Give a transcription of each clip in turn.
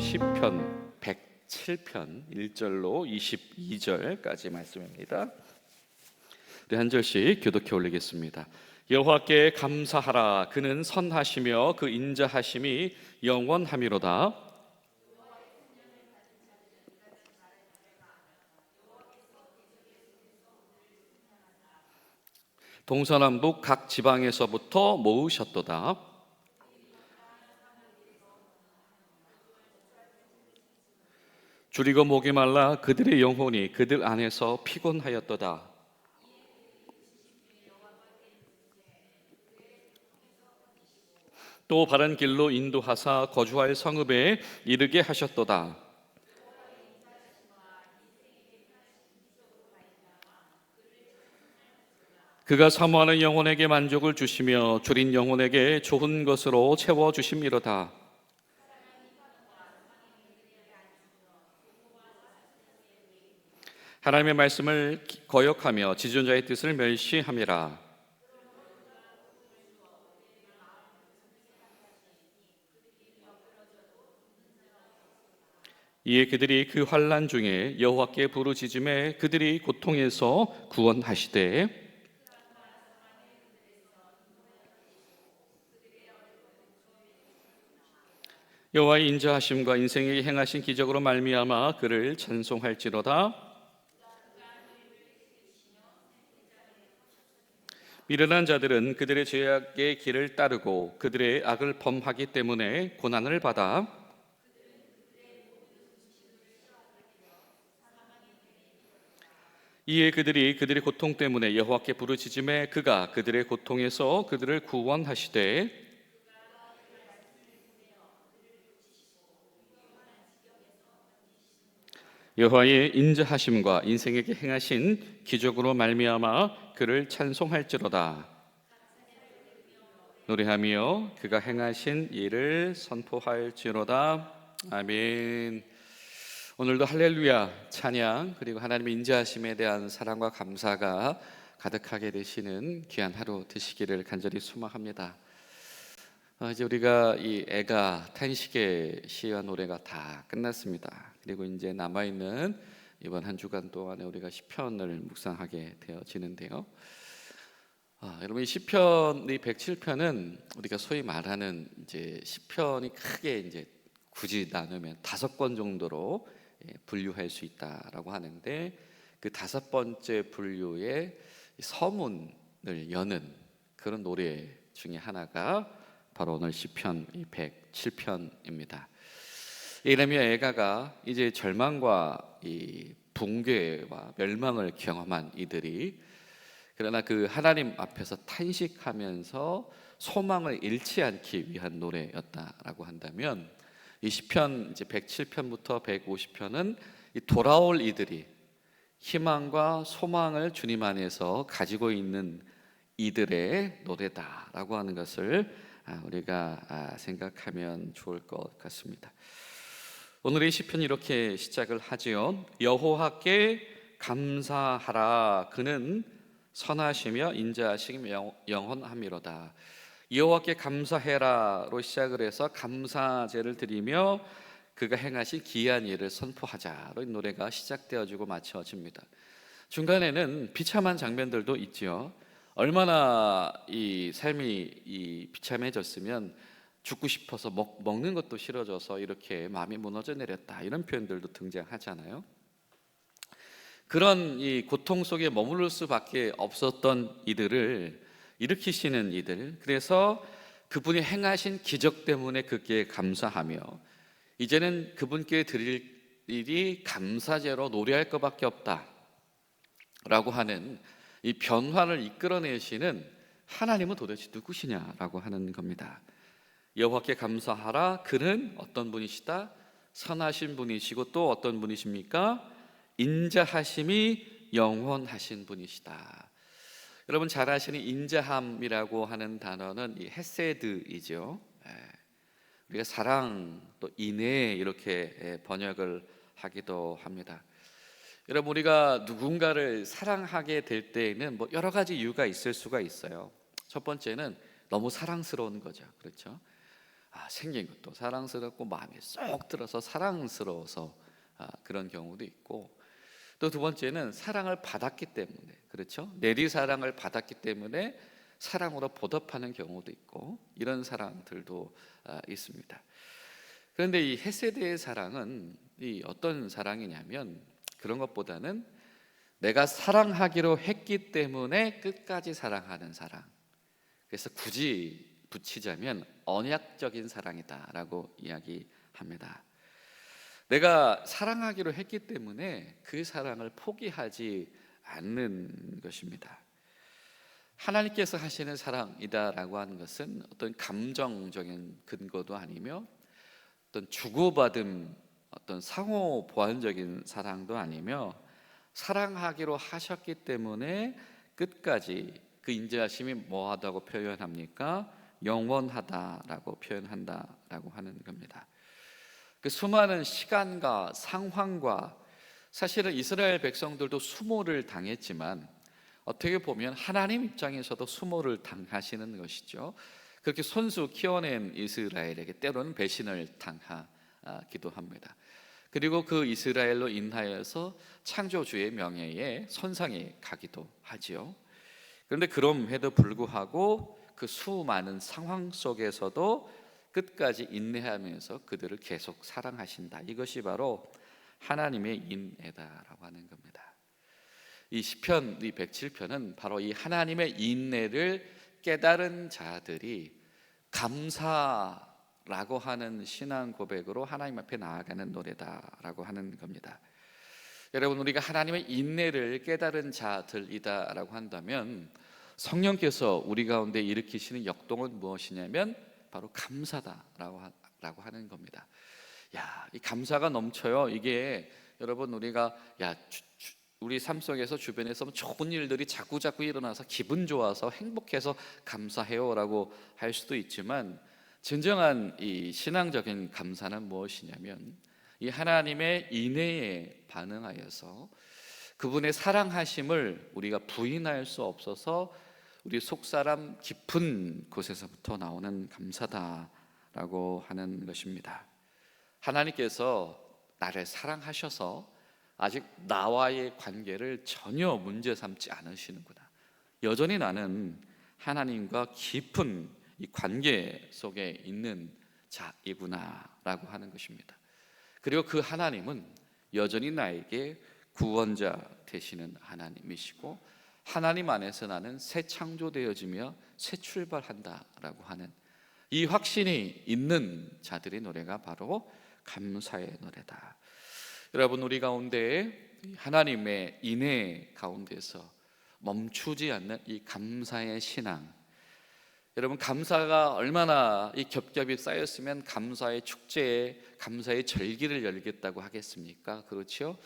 시편 107편 1절로 22절까지 말씀입니다. 우리 한 절씩 교독해 올리겠습니다. 여호와께 감사하라. 그는 선하시며 그 인자하심이 영원하미로다. 동서남북 각 지방에서부터 모으셨도다. 줄이고 목이 말라 그들의 영혼이 그들 안에서 피곤하였도다. 또 바른 길로 인도하사 거주할 성읍에 이르게 하셨도다. 그가 사모하는 영혼에게 만족을 주시며 줄인 영혼에게 좋은 것으로 채워주심이로다. 하나님의 말씀을 거역하며 지존자의 뜻을 멸시함이라. 이에 그들이 그 환난 중에 여호와께 부르짖음에 그들이 고통에서 구원하시되 여호와의 인자하심과 인생에게 행하신 기적으로 말미암아 그를 찬송할지로다. 미련한 자들은 그들의 죄악의 길을 따르고 그들의 악을 범하기 때문에 고난을 받아 이에 그들이 그들의 고통 때문에 여호와께 부르짖음에 그가 그들의 고통에서 그들을 구원하시되 여호와의 인자하심과 인생에게 행하신 기적으로 말미암아 그를 찬송할지로다. 노래하며 그가 행하신 일을 선포할지로다. 아멘. 오늘도 할렐루야 찬양 그리고 하나님의 인자하심에 대한 사랑과 감사가 가득하게 되시는 귀한 하루 되시기를 간절히 소망합니다. 이제 우리가 이 애가 탄식의 시와 노래가 다 끝났습니다. 그리고 이제 남아있는 이번 한 주간 동안에 우리가 시편을 묵상하게 되어지는데요. 여러분 이 시편의 107편은 우리가 소위 말하는 이제 시편이 크게 이제 굳이 나누면 5권 정도로 분류할 수 있다라고 하는데 그 5번째 분류의 서문을 여는 그런 노래 중에 하나가 바로 오늘 시편 107편입니다. 예레미야 애가가 이제 절망과 이 붕괴와 멸망을 경험한 이들이 그러나 그 하나님 앞에서 탄식하면서 소망을 잃지 않기 위한 노래였다라고 한다면 이 시편 이제 107편부터 150편은 이 돌아올 이들이 희망과 소망을 주님 안에서 가지고 있는 이들의 노래다라고 하는 것을 우리가 생각하면 좋을 것 같습니다. 오늘의 시편이 이렇게 시작을 하지요. 여호와께 감사하라. 그는 선하시며 인자하시며 영원하미로다. 여호와께 감사해라로 시작을 해서 감사제를 드리며 그가 행하신 기이한 일을 선포하자로 이 노래가 시작되어지고 마쳐집니다. 중간에는 비참한 장면들도 있지요. 얼마나 이 삶이 비참해졌으면 죽고 싶어서 먹는 것도 싫어져서 이렇게 마음이 무너져 내렸다 이런 표현들도 등장하잖아요. 그런 이 고통 속에 머무를 수밖에 없었던 이들을 일으키시는 이들, 그래서 그분이 행하신 기적 때문에 그게 감사하며 이제는 그분께 드릴 일이 감사제로 노래할 것밖에 없다 라고 하는 이 변화를 이끌어내시는 하나님은 도대체 누구시냐라고 하는 겁니다. 여호와께 감사하라. 그는 어떤 분이시다? 선하신 분이시고 또 어떤 분이십니까? 인자하심이 영원하신 분이시다. 여러분 잘 아시는 인자함이라고 하는 단어는 이 헤세드이죠. 우리가 사랑 또 인애 이렇게 번역을 하기도 합니다. 여러분 우리가 누군가를 사랑하게 될 때에는 뭐 여러 가지 이유가 있을 수가 있어요. 첫 번째는 너무 사랑스러운 거죠. 그렇죠? 생긴 것도 사랑스럽고 마음에 쏙 들어서 사랑스러워서 그런 경우도 있고, 또 두 번째는 사랑을 받았기 때문에, 그렇죠? 내리 사랑을 받았기 때문에 사랑으로 보답하는 경우도 있고, 이런 사랑들도 있습니다. 그런데 이 헤세드의 사랑은 이 어떤 사랑이냐면, 그런 것보다는 내가 사랑하기로 했기 때문에 끝까지 사랑하는 사랑. 그래서 굳이 붙이자면 언약적인 사랑이다라고 이야기합니다. 내가 사랑하기로 했기 때문에 그 사랑을 포기하지 않는 것입니다. 하나님께서 하시는 사랑이다라고 하는 것은 어떤 감정적인 근거도 아니며, 어떤 주고받은 어떤 상호 보완적인 사랑도 아니며, 사랑하기로 하셨기 때문에 끝까지, 그 인자하심이 뭐하다고 표현합니까? 영원하다라고 표현한다라고 하는 겁니다. 그 수많은 시간과 상황과, 사실은 이스라엘 백성들도 수모를 당했지만 어떻게 보면 하나님 입장에서도 수모를 당하시는 것이죠. 그렇게 손수 키워낸 이스라엘에게 때로는 배신을 당하기도 합니다. 그리고 그 이스라엘로 인하여서 창조주의 명예에 손상이 가기도 하지요. 그런데 그럼에도 불구하고 그 수많은 상황 속에서도 끝까지 인내하면서 그들을 계속 사랑하신다. 이것이 바로 하나님의 인애다라고 하는 겁니다. 이 시편, 이 107편은 바로 이 하나님의 인애를 깨달은 자들이 감사라고 하는 신앙 고백으로 하나님 앞에 나아가는 노래다라고 하는 겁니다. 여러분, 우리가 하나님의 인애를 깨달은 자들이다라고 한다면 성령께서 우리 가운데 일으키시는 역동은 무엇이냐면 바로 감사다라고 하는 겁니다. 이 감사가 넘쳐요. 이게 여러분, 우리가 우리 삶 속에서 주변에서 좋은 일들이 자꾸자꾸 일어나서 기분 좋아서 행복해서 감사해요라고 할 수도 있지만, 진정한 이 신앙적인 감사는 무엇이냐면 이 하나님의 인애에 반응하여서 그분의 사랑하심을 우리가 부인할 수 없어서 우리 속사람 깊은 곳에서부터 나오는 감사다라고 하는 것입니다. 하나님께서 나를 사랑하셔서 아직 나와의 관계를 전혀 문제 삼지 않으시는구나, 여전히 나는 하나님과 깊은 이 관계 속에 있는 자이구나 라고 하는 것입니다. 그리고 그 하나님은 여전히 나에게 구원자 되시는 하나님이시고, 하나님 안에서 나는 새 창조되어지며 새 출발한다라고 하는 이 확신이 있는 자들의 노래가 바로 감사의 노래다. 여러분, 우리 가운데 하나님의 인애 가운데서 멈추지 않는 이 감사의 신앙, 여러분, 감사가 얼마나 이 겹겹이 쌓였으면 감사의 축제에 감사의 절기를 열겠다고 하겠습니까? 그렇죠?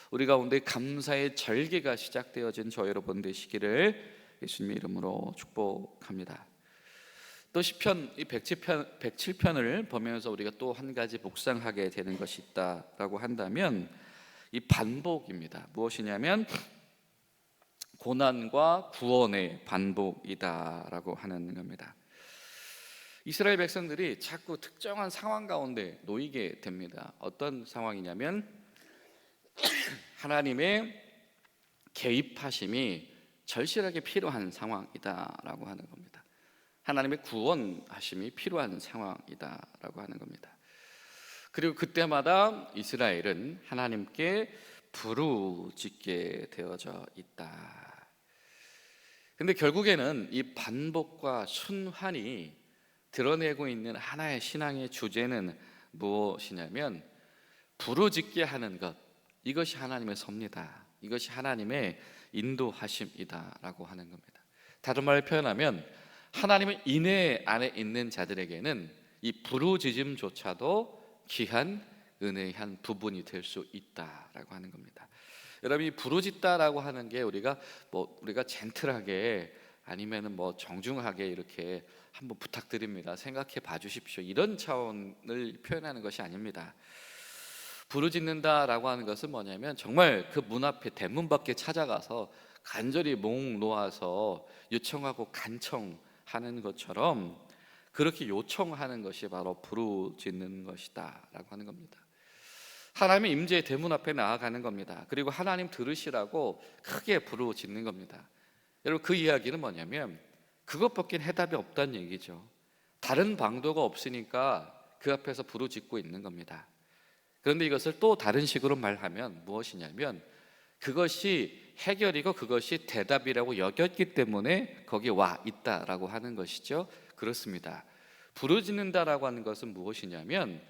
우리 가운데 감사의 절기가 시작되어진 저 여러분 되시기를 예수님의 이름으로 축복합니다. 또 시편 이 107편을 보면서 우리가 또 한 가지 묵상하게 되는 것이 있다라고 한다면 이 반복입니다. 무엇이냐면 고난과 구원의 반복이다라고 하는 겁니다. 이스라엘 백성들이 자꾸 특정한 상황 가운데 놓이게 됩니다. 어떤 상황이냐면 하나님의 개입하심이 절실하게 필요한 상황이다라고 하는 겁니다. 하나님의 구원하심이 필요한 상황이다라고 하는 겁니다. 그리고 그때마다 이스라엘은 하나님께 부르짖게 되어져 있다. 근데 결국에는 이 반복과 순환이 드러내고 있는 하나의 신앙의 주제는 무엇이냐면 부르짖게 하는 것, 이것이 하나님의 섭니다. 이것이 하나님의 인도하심이다라고 하는 겁니다. 다른 말로 표현하면 하나님의 인애 안에 있는 자들에게는 이 부르짖음조차도 귀한 은혜의 한 부분이 될 수 있다라고 하는 겁니다. 여러분, 이 부르짖다라고 하는 게 우리가 젠틀하게 아니면은 정중하게 이렇게 한번 부탁드립니다, 생각해 봐 주십시오, 이런 차원을 표현하는 것이 아닙니다. 부르짖는다라고 하는 것은 뭐냐면 정말 그 문 앞에 대문 밖에 찾아가서 간절히 목 놓아서 요청하고 간청하는 것처럼 그렇게 요청하는 것이 바로 부르짖는 것이다라고 하는 겁니다. 하나님의 임재의 대문 앞에 나아가는 겁니다. 그리고 하나님 들으시라고 크게 부르짖는 겁니다. 여러분, 그 이야기는 뭐냐면 그것밖에 해답이 없다는 얘기죠. 다른 방도가 없으니까 그 앞에서 부르짖고 있는 겁니다. 그런데 이것을 또 다른 식으로 말하면 무엇이냐면 그것이 해결이고 그것이 대답이라고 여겼기 때문에 거기 와 있다라고 하는 것이죠. 그렇습니다. 부르짖는다라고 하는 것은 무엇이냐면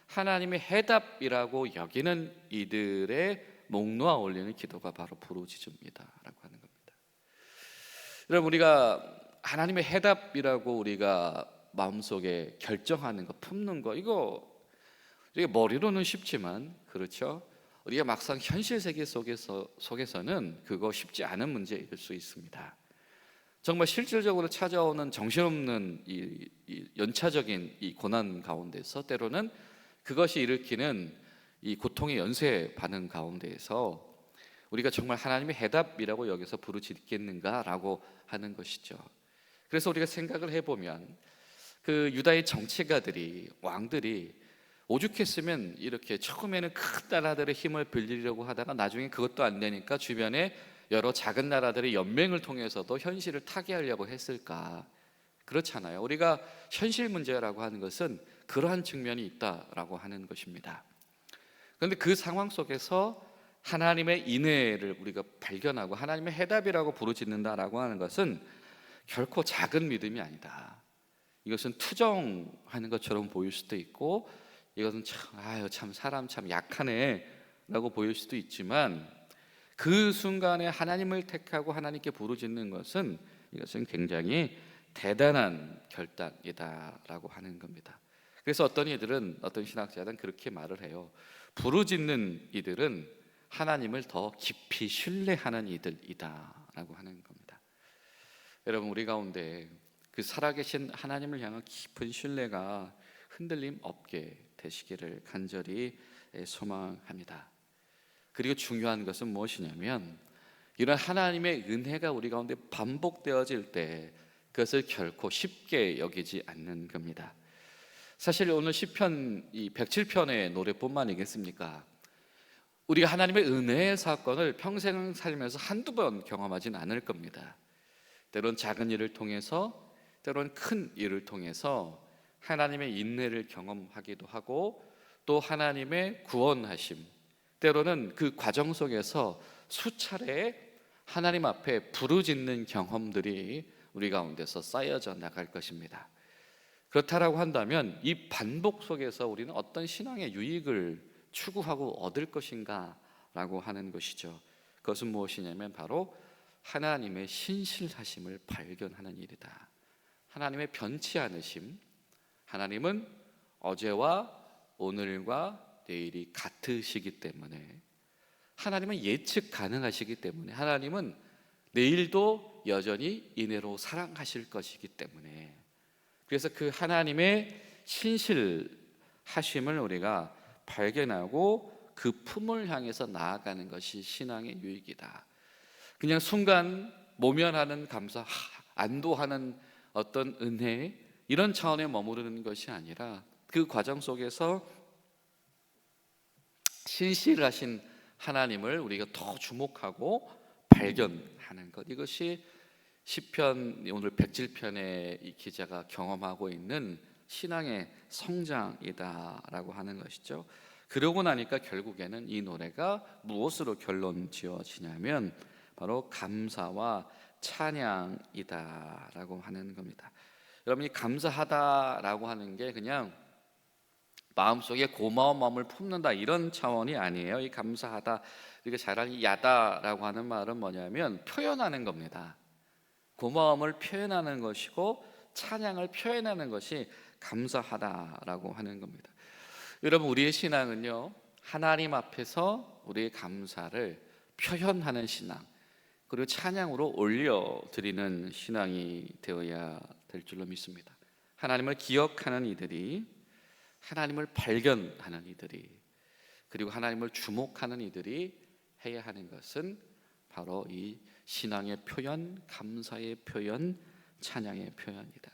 하나님의 해답이라고 여기는 이들의 목 놓아 올리는 기도가 바로 부르짖음이다라고 하는 겁니다. 여러분, 우리가 하나님의 해답이라고 우리가 마음속에 결정하는 거, 품는 거, 이거 우리가 머리로는 쉽지만, 그렇죠? 우리가 막상 현실 세계 속에서는 그거 쉽지 않은 문제일 수 있습니다. 정말 실질적으로 찾아오는 정신없는 이 연차적인 이 고난 가운데서 때로는 그것이 일으키는 이 고통의 연쇄 반응 가운데에서 우리가 정말 하나님의 해답이라고 여기서 부르짖겠는가라고 하는 것이죠. 그래서 우리가 생각을 해보면 그 유다의 정치가들이, 왕들이 오죽했으면 이렇게 처음에는 큰 나라들의 힘을 빌리려고 하다가 나중에 그것도 안 되니까 주변에 여러 작은 나라들의 연맹을 통해서도 현실을 타개하려고 했을까? 그렇잖아요. 우리가 현실 문제라고 하는 것은 그러한 측면이 있다라고 하는 것입니다. 그런데 그 상황 속에서 하나님의 인애를 우리가 발견하고 하나님의 해답이라고 부르짖는다라고 하는 것은 결코 작은 믿음이 아니다. 이것은 투정하는 것처럼 보일 수도 있고, 이것은 참 사람 참 약하네라고 보일 수도 있지만, 그 순간에 하나님을 택하고 하나님께 부르짖는 것은 이것은 굉장히 대단한 결단이다라고 하는 겁니다. 그래서 어떤 신학자들은 그렇게 말을 해요. 부르짖는 이들은 하나님을 더 깊이 신뢰하는 이들이다라고 하는 겁니다. 여러분, 우리 가운데 그 살아계신 하나님을 향한 깊은 신뢰가 흔들림 없게 되시기를 간절히 소망합니다. 그리고 중요한 것은 무엇이냐면 이런 하나님의 은혜가 우리 가운데 반복되어질 때 그것을 결코 쉽게 여기지 않는 겁니다. 사실 오늘 시편 이 107편의 노래뿐만 아니겠습니까? 우리가 하나님의 은혜의 사건을 평생 살면서 한두 번 경험하진 않을 겁니다. 때론 작은 일을 통해서, 때론 큰 일을 통해서 하나님의 인내를 경험하기도 하고, 또 하나님의 구원하심, 때로는 그 과정 속에서 수차례 하나님 앞에 부르짖는 경험들이 우리 가운데서 쌓여져 나갈 것입니다. 그렇다라고 한다면 이 반복 속에서 우리는 어떤 신앙의 유익을 추구하고 얻을 것인가 라고 하는 것이죠. 그것은 무엇이냐면 바로 하나님의 신실하심을 발견하는 일이다. 하나님의 변치 않으심, 하나님은 어제와 오늘과 내일이 같으시기 때문에, 하나님은 예측 가능하시기 때문에, 하나님은 내일도 여전히 인애로 사랑하실 것이기 때문에, 그래서 그 하나님의 신실하심을 우리가 발견하고 그 품을 향해서 나아가는 것이 신앙의 유익이다. 그냥 순간 모면하는 감사, 안도하는 어떤 은혜, 이런 차원에 머무르는 것이 아니라 그 과정 속에서 신실하신 하나님을 우리가 더 주목하고 발견하는 것, 이것이 시편 오늘 107편의 이 기자가 경험하고 있는 신앙의 성장이다라고 하는 것이죠. 그러고 나니까 결국에는 이 노래가 무엇으로 결론 지어지냐면 바로 감사와 찬양이다라고 하는 겁니다. 여러분이 감사하다라고 하는 게 그냥 마음속에 고마운 마음을 품는다 이런 차원이 아니에요. 이 감사하다, 우리가 잘 아는 야다라고 하는 말은 뭐냐면 표현하는 겁니다. 고마움을 표현하는 것이고 찬양을 표현하는 것이 감사하다라고 하는 겁니다. 여러분, 우리의 신앙은요, 하나님 앞에서 우리의 감사를 표현하는 신앙, 그리고 찬양으로 올려드리는 신앙이 되어야 될 줄로 믿습니다. 하나님을 기억하는 이들이, 하나님을 발견하는 이들이, 그리고 하나님을 주목하는 이들이 해야 하는 것은 바로 이 신앙의 표현, 감사의 표현, 찬양의 표현이다.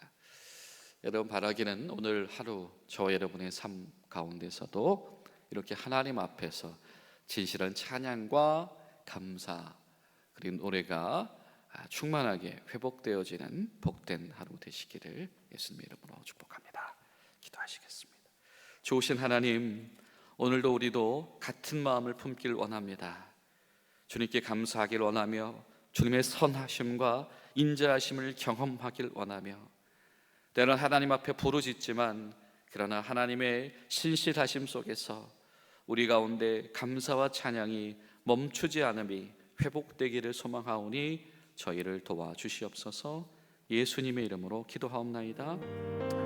여러분 바라기는 오늘 하루 저 여러분의 삶 가운데서도 이렇게 하나님 앞에서 진실한 찬양과 감사 그리고 노래가 충만하게 회복되어지는 복된 하루 되시기를 예수님 이름으로 축복합니다. 기도하시겠습니다. 좋으신 하나님, 오늘도 우리도 같은 마음을 품길 원합니다. 주님께 감사하길 원하며 주님의 선하심과 인자하심을 경험하길 원하며 때로는 하나님 앞에 부르짖지만 그러나 하나님의 신실하심 속에서 우리 가운데 감사와 찬양이 멈추지 않음이 회복되기를 소망하오니 저희를 도와주시옵소서. 예수님의 이름으로 기도하옵나이다.